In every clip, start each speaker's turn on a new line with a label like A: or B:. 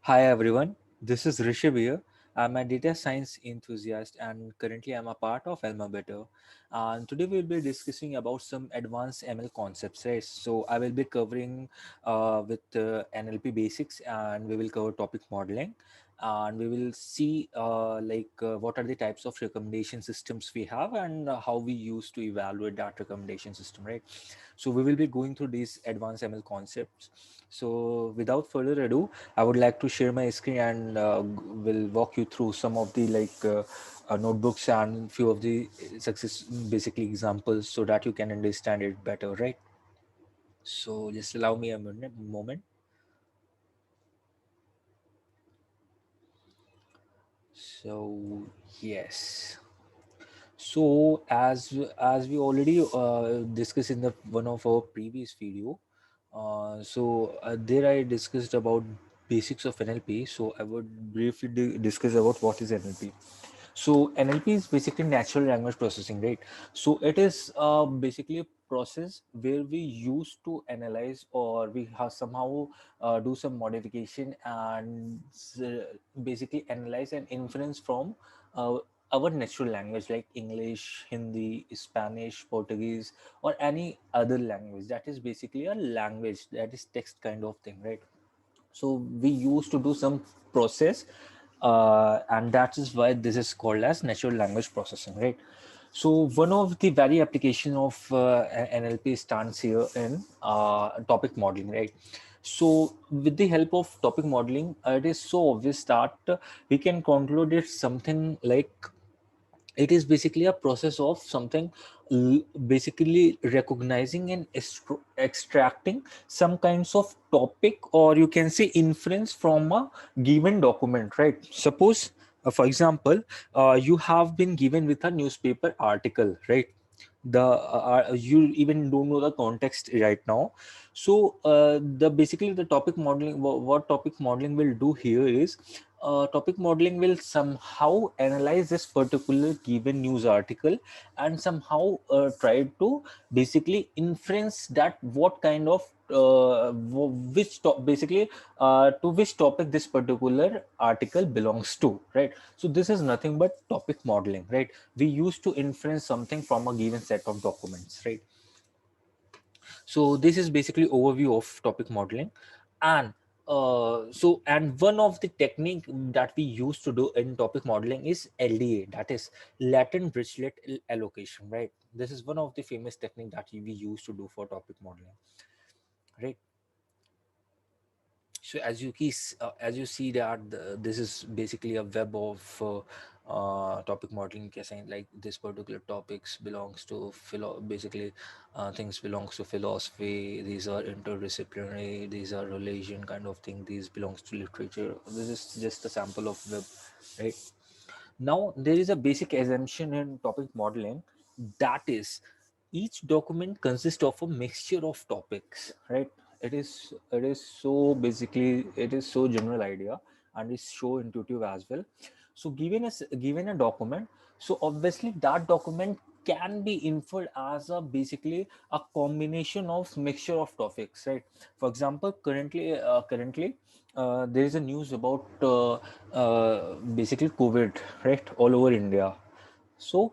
A: Hi everyone, this is Rishabh here. I'm a data science enthusiast and currently I'm a part of Elma Better. And today we'll be discussing about some advanced ML concepts, right? So I will be covering with NLP basics and we will cover topic modeling and we will see what are the types of recommendation systems we have and how we use to evaluate that recommendation system, right? So we will be going through these advanced ML concepts. So without further ado, I would like to share my screen and will walk you through some of the notebooks and few of the success basically examples so that you can understand it better, right? So just allow me a moment. So yes. So as we already discussed in the one of our previous video, there I discussed about basics of NLP. So I would briefly discuss about what is NLP. So NLP is basically natural language processing, right? So it is basically a process where we use to analyze or we have somehow do some modification and basically analyze and inference from uh, our natural language like English, Hindi, Spanish, Portuguese, or any other language. That is basically a language that is text kind of thing, right? So we used to do some process and that is why this is called as natural language processing, right? So one of the very application of NLP stands here in topic modeling, right? So with the help of topic modeling, it is so obvious that we can conclude it something like it is basically a process of something basically recognizing and extracting some kinds of topic or you can say inference from a given document, right? Suppose for example, you have been given with a newspaper article, right? You even don't know the context right now. So the basically the topic modeling, what topic modeling will do here is topic modeling will somehow analyze this particular given news article and somehow try to basically inference that what kind of basically to which topic this particular article belongs to, right? So this is nothing but topic modeling, right? We used to inference something from a given set of documents, right? So this is basically overview of topic modeling. And and one of the technique that we used to do in topic modeling is LDA, that is latent dirichlet allocation, right? This is one of the famous technique that we used to do for topic modeling, right? So as you see that this is basically a web of topic modeling, saying like this particular topics belongs to basically things belongs to philosophy, these are interdisciplinary, these are religion kind of thing, these belongs to literature. This is just a sample of web, right? Now, there is a basic assumption in topic modeling, that is, each document consists of a mixture of topics, right? It is so basically it is so general idea and it's so intuitive as well. So given a document, so obviously that document can be inferred as a basically a combination of mixture of topics, right? For example, currently there is a news about basically COVID, right, all over India. So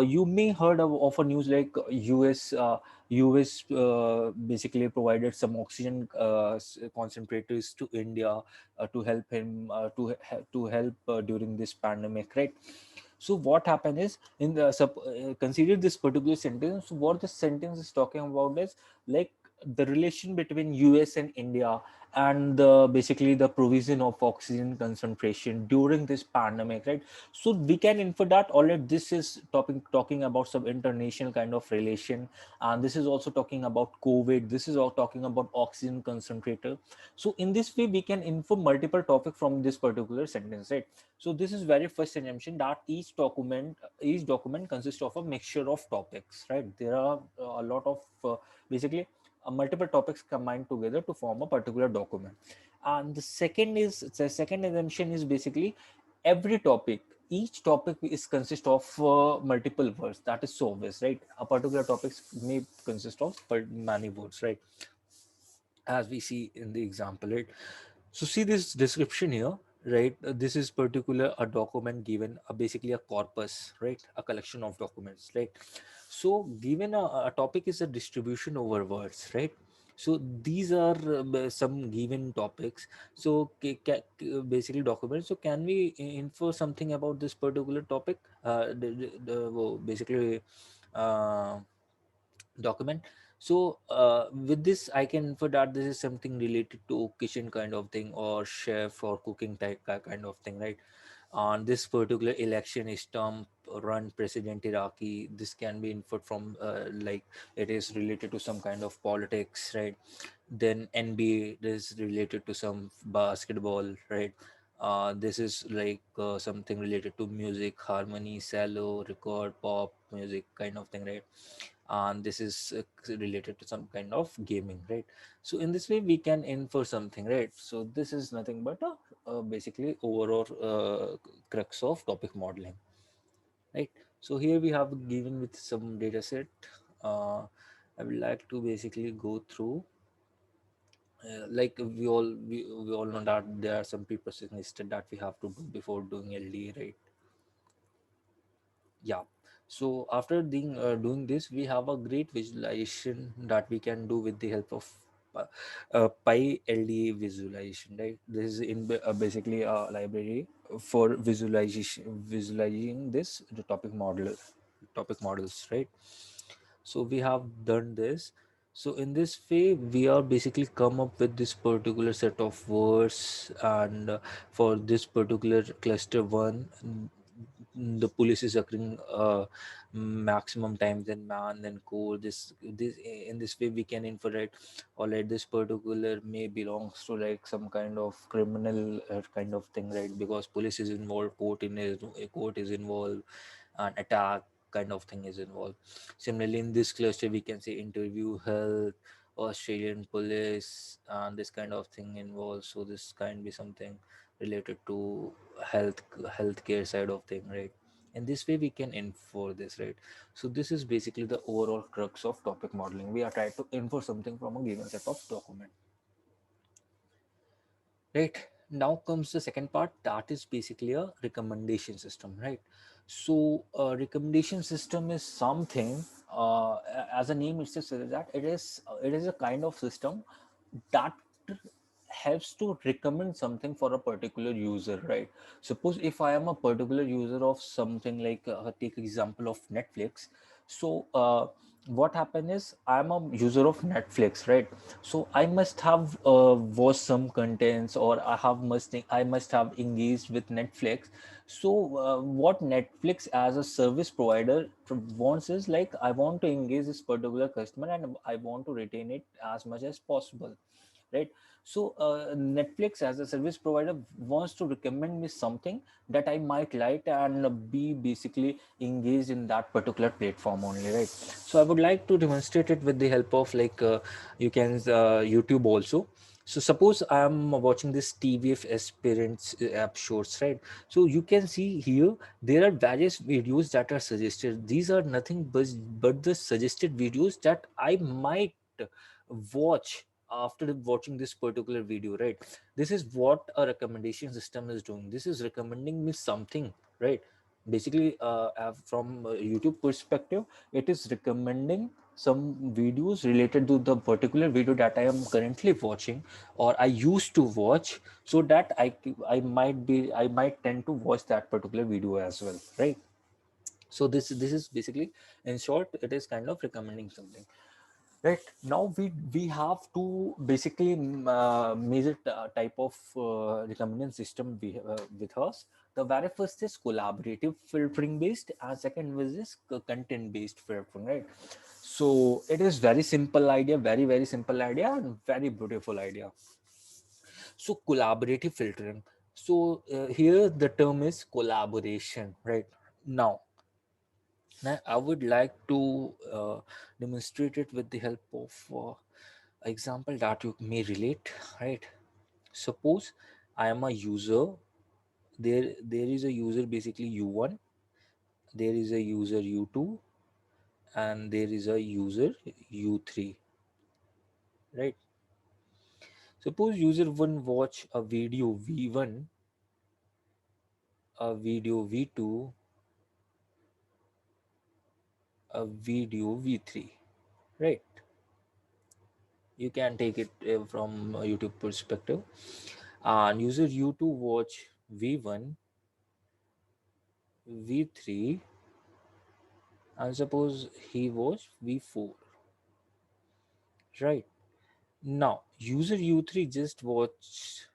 A: you may heard of a news like US basically provided some oxygen concentrators to India to help him to help during this pandemic, right? So what happened is in the consider this particular sentence. What this sentence is talking about is like the relation between US and India and basically the provision of oxygen concentration during this pandemic, right? So we can infer that already this is talking about some international kind of relation, and this is also talking about COVID, this is all talking about oxygen concentrator. So in this way we can infer multiple topic from this particular sentence, right? So this is very first assumption, that each document consists of a mixture of topics, right? There are a lot of basically multiple topics combined together to form a particular document. And the second assumption is basically every topic, each topic is consist of multiple words. That is so obvious, right? A particular topics may consist of many words, right? As we see in the example, right? So see this description here, right? This is particular a document given basically a corpus, right? A collection of documents, right? So given a topic is a distribution over words, right? So these are some given topics. So basically documents. So can we infer something about this particular topic? Basically uh, document. So with this I can infer that this is something related to kitchen kind of thing, or chef or cooking type kind of thing, right? On this particular election is Trump run president Iraqi, this can be inferred from like it is related to some kind of politics, right? Then NBA is related to some basketball, right? This is like something related to music, harmony, cello, record, pop music kind of thing, right? And this is related to some kind of gaming, right? So in this way we can infer something, right? So this is nothing but basically overall crux of topic modeling, right? So here we have given with some data set. I would like to basically go through like we all know that there are some pre-processing listed that we have to do before doing LD, right? Yeah. So after doing this, we have a great visualization that we can do with the help of pi LDA visualization, right? This is basically a library for visualizing this the topic models, right? So we have done this. So in this way we are basically come up with this particular set of words, and for this particular cluster one, the police is occurring maximum time than man than core. This in this way we can infer, right? Or like this particular may belongs to like some kind of criminal kind of thing, right? Because police is involved, court is involved, an attack kind of thing is involved. Similarly, in this cluster, we can say interview, health, Australian police, and this kind of thing involved. So this can be something related to health, healthcare side of thing, right? In this way, we can infer this, right? So this is basically the overall crux of topic modeling. We are trying to infer something from a given set of document. Right. Now comes the second part, that is basically a recommendation system, right? So a recommendation system is something, as the name itself says, that it is a kind of system that helps to recommend something for a particular user, right? Suppose if I am a particular user of something like take example of Netflix. So what happened is I'm a user of Netflix, right? So I must have watched some contents, or I must have engaged with Netflix. So what Netflix as a service provider wants is like, I want to engage this particular customer and I want to retain it as much as possible, right? So Netflix as a service provider wants to recommend me something that I might like and be basically engaged in that particular platform only, right? So I would like to demonstrate it with the help of like you can YouTube also. So suppose I am watching this TVF aspirants app shorts, right? So you can see here there are various videos that are suggested. These are nothing but the suggested videos that I might watch after watching this particular video, right? This is what a recommendation system is doing. This is recommending me something, right? Basically from a YouTube perspective, it is recommending some videos related to the particular video that I am currently watching, or I used to watch, so that I might tend to watch that particular video as well, right? So this is basically, in short, it is kind of recommending something. Right now, we have to basically major type of recommendation system with us. The very first is collaborative filtering based, and second is content based filtering. Right. So it is very simple idea, very simple idea, and very beautiful idea. So collaborative filtering. So here the term is collaboration. Right now. Now, I would like to demonstrate it with the help of example that you may relate, right? Suppose I am a user. There is a user basically U1. There is a user U2, and there is a user U3, right? Suppose user 1 watch a video V1, a video V2, a video V3, right? You can take it from a YouTube perspective. And user U2 watch V1, V3, and suppose he watch V4, right? Now user U3 just watch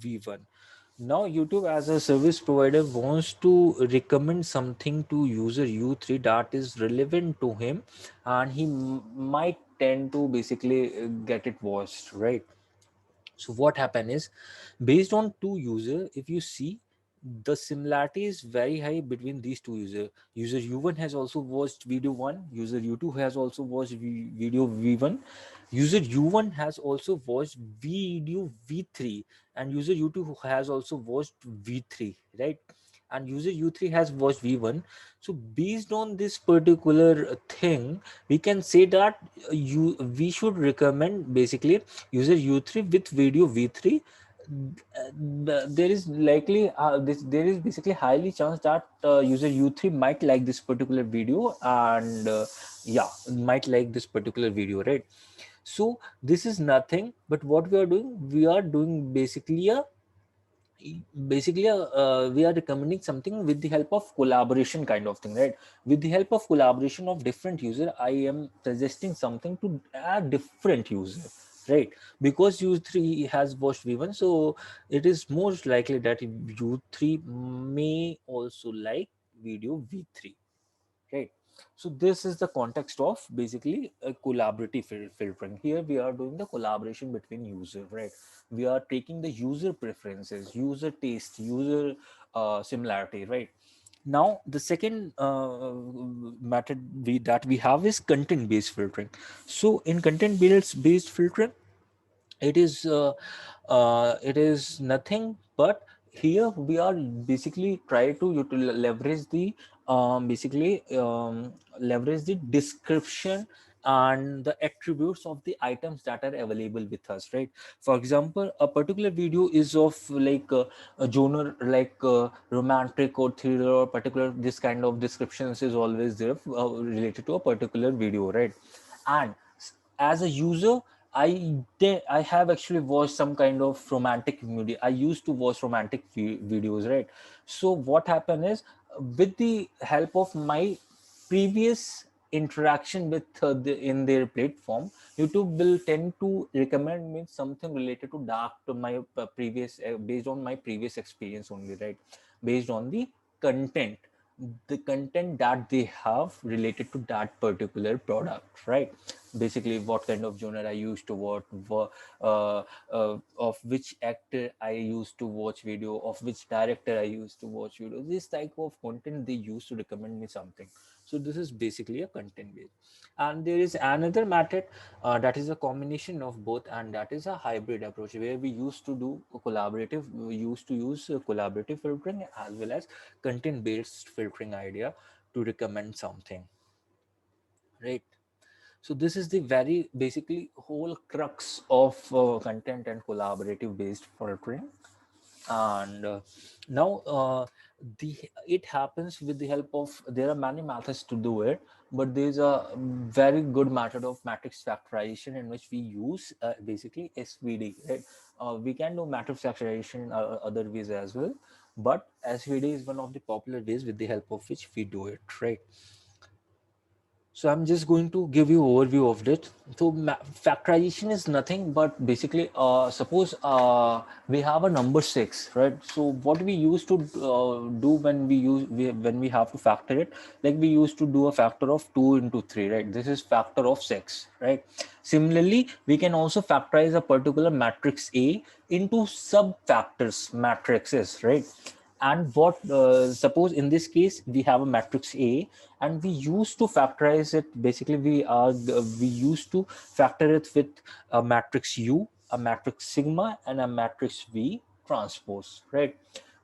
A: V1. Now YouTube as a service provider wants to recommend something to user U3 that is relevant to him, and he might tend to basically get it watched, right? So what happened is, based on two user, if you see, the similarity is very high between these two user. User U1 has also watched video 1, user U2 has also watched video V1, user U1 has also watched video V3, and user U2 has also watched V3, right? And user U3 has watched V1. So based on this particular thing, we can say that you we should recommend basically user U3 with video V3. There is likely there is basically highly chance that user U3 might like this particular video, and yeah, might like this particular video, right? So this is nothing but what we are doing. We are doing basically we are recommending something with the help of collaboration kind of thing, right? With the help of collaboration of different user, I am suggesting something to a different user, right? Because u3 has watched v1, so it is most likely that u3 may also like video v3, right? So this is the context of basically a collaborative filtering. Here we are doing the collaboration between user, right? We are taking the user preferences, user taste, user similarity, right? Now the second method that we have is content based filtering. So in content based filtering, it is nothing but here we are basically try to leverage the basically leverage the description and the attributes of the items that are available with us, right? For example, a particular video is of like a genre like romantic or thriller or particular, this kind of descriptions is always there related to a particular video, right? And as a user, I have actually watched some kind of romantic movie. I used to watch romantic videos, right? So what happened is, with the help of my previous interaction with in their platform, YouTube will tend to recommend me something related to dark to my previous based on my previous experience only, right? Based on content the content that they have related to that particular product, right? Basically what kind of genre I used to watch, of which actor I used to watch video, of which director I used to watch video, this type of content they used to recommend me something. So this is basically a content based. And there is another method that is a combination of both, and that is a hybrid approach where we used to do we used to use collaborative filtering as well as content based filtering idea to recommend something, right? So this is the very basically whole crux of content and collaborative based filtering. And now the it happens with the help of, there are many methods to do it, but there's a very good method of matrix factorization in which we use basically svd, right? We can do matrix factorization in other ways as well, but svd is one of the popular ways with the help of which we do it, right? So I'm just going to give you overview of it. So factorization is nothing but basically, suppose we have a number 6, right? So what we used to do when when we have to factor it, like we used to do a factor of 2 into 3, right? This is factor of 6, right? Similarly, we can also factorize a particular matrix A into sub factors matrices, right? And what suppose in this case we have a matrix A, and we used to factorize it. Basically we used to factor it with a matrix U, a matrix sigma, and a matrix V transpose, right?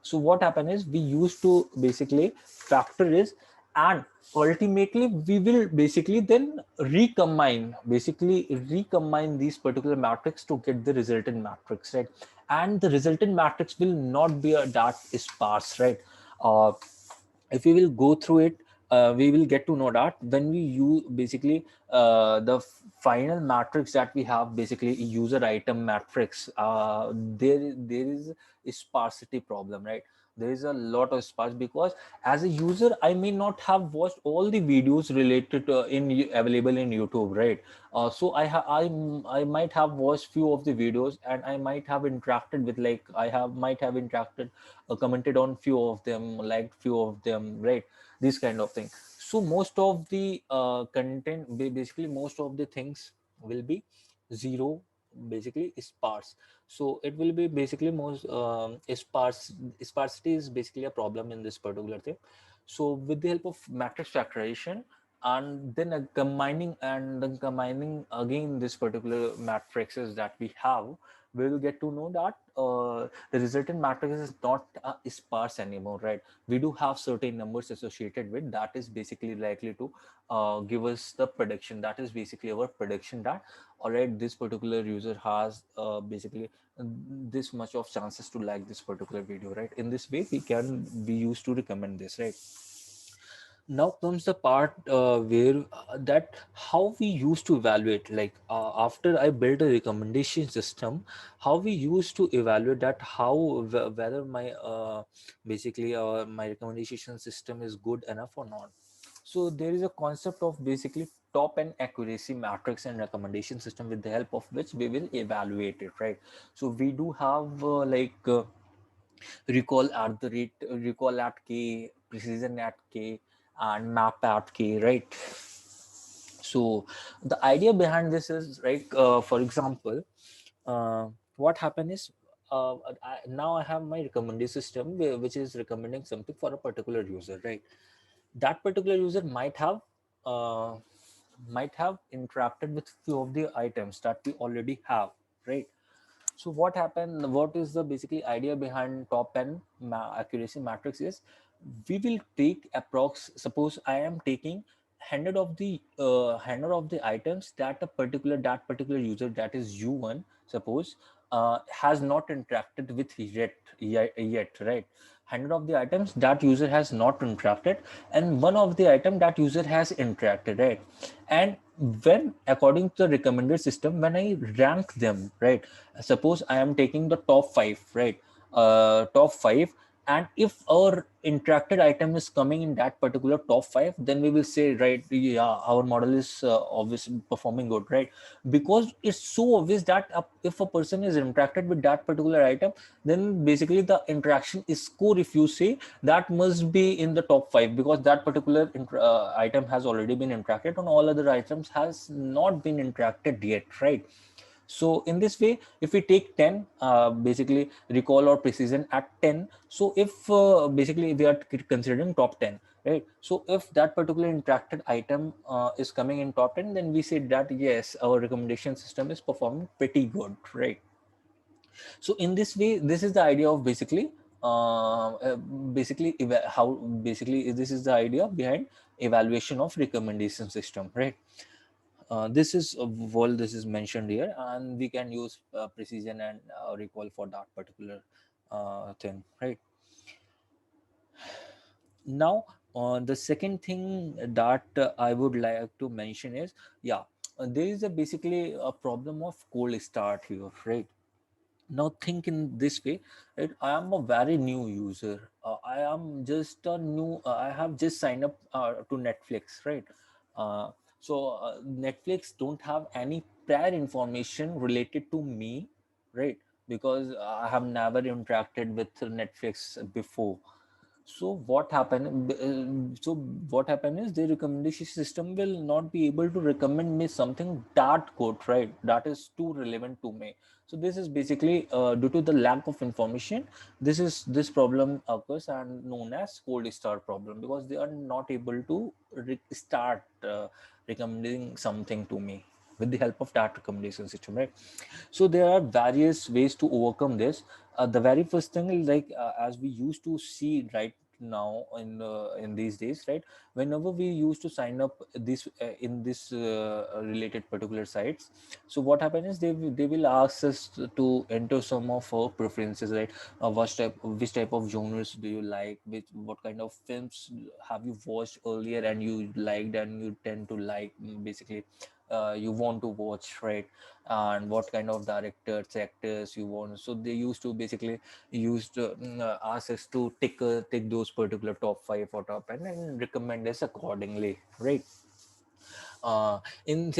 A: So what happened is, we used to basically factor is and ultimately we will basically then recombine these particular matrix to get the resultant matrix, right? And the resultant matrix will not be a that sparse, right? uh, if we will go through it, we will get to know that when we use basically the final matrix that we have, basically user item matrix, there is a sparsity problem, right? There is a lot of sparse, because as a user I may not have watched all the videos related to available in YouTube, right? So I might have watched few of the videos, and I might have interacted with, like, might have interacted, commented on few of them, liked few of them, right? This kind of thing. So most of the content, basically most of the things will be zero, basically sparse. So it will be basically most sparsity is basically a problem in this particular thing. So with the help of matrix factorization, and then combining again this particular matrices that we have, we will get to know that the resultant matrix is not sparse anymore, right? We do have certain numbers associated with that is basically likely to give us the prediction. That is basically our prediction that, all right, this particular user has basically this much of chances to like this particular video, right? In this way we can be used to recommend this, right? Now comes the part where that how we used to evaluate, like after I built a recommendation system, how we used to evaluate that, how whether my basically my recommendation system is good enough or not. So there is a concept of basically top and accuracy matrix and recommendation system, with the help of which we will evaluate it, right? So we do have recall at k, precision at k, and map at k, right? So the idea behind this is, right, for example, uh, what happened is, now I have my recommendation system which is recommending something for a particular user, right? That particular user uh, might have interacted with few of the items that we already have, right? So what happened, what is the basically idea behind top and accuracy matrix is, we will take approx, suppose I am taking 100 of the items that that particular user, that is u1, suppose, has not interacted with yet, right? 100 of the items that user has not interacted, and one of the item that user has interacted, right? And when, according to the recommended system, when I rank them, right, suppose I am taking the top 5, right? Top 5, and if our interacted item is coming in that particular top 5, then we will say, right, yeah, our model is obviously performing good, right? Because it's so obvious that if a person is interacted with that particular item, then basically the interaction score, if you say, that must be in the top 5, because that particular item has already been interacted and all other items has not been interacted yet, right? So in this way, if we take 10, basically recall or precision at 10. So if basically we are considering top 10, right? So if that particular interacted item is coming in top 10, then we say that yes, our recommendation system is performing pretty good, right? So in this way, this is the idea of basically how basically this is the idea behind evaluation of recommendation system, right? This is what this is mentioned here, and we can use precision and recall for that particular thing, right? Now the second thing that I would like to mention is, yeah, there is a basically a problem of cold start here, right? Now think in this way, right? I am a very new user. I am just a new I have just signed up to Netflix, right? Netflix don't have any prior information related to me, right? Because I have never interacted with Netflix before. So what happened is, the recommendation system will not be able to recommend me something that good, right? That is too relevant to me. So this is basically due to the lack of information. This problem occurs and known as cold start problem, because they are not able to start recommending something to me with the help of that recommendation system, right? So there are various ways to overcome this. The very first thing is, like, as we used to see, right, now in these days, right? Whenever we used to sign up this in this related particular sites, so what happens is they will ask us to enter some of our preferences, right? Which type of genres do you like, which what kind of films have you watched earlier and you liked and you tend to like, basically you want to watch, right? And what kind of directors, actors you want. So they used to basically ask us to take those particular top 5 or top 10 and recommend us accordingly, right? This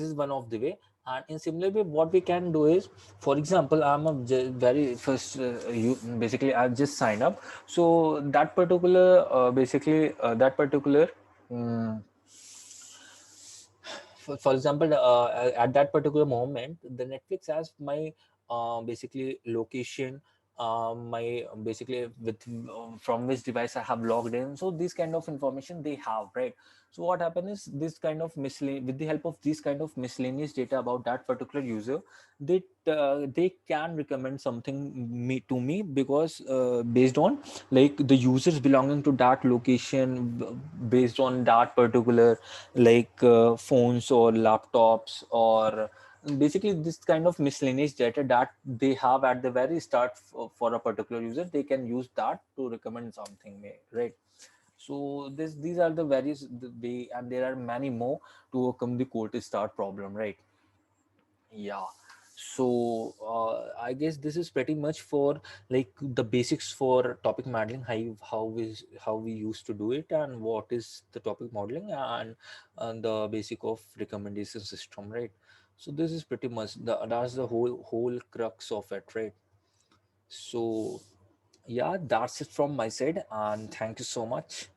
A: is one of the way. And in similar way, what we can do is, for example, I'm a very first you basically I've just signed up. So that particular that particular mm for example, at that particular moment, the Netflix has my basically location, my basically with from which device I have logged in. So this kind of information they have, right? So what happens is this kind of with the help of this kind of miscellaneous data about that particular user, they can recommend something to me, because based on like the users belonging to that location, based on that particular like phones or laptops, or basically this kind of miscellaneous data that they have at the very start for a particular user, they can use that to recommend something, right? So these are the various the way, and there are many more to overcome the cold start problem, right? Yeah. So I guess this is pretty much for like the basics for topic modeling, how we used to do it, and what is the topic modeling, and the basic of recommendation system, right? So this is pretty much that's the whole crux of it, right? So yeah, that's it from my side, and thank you so much.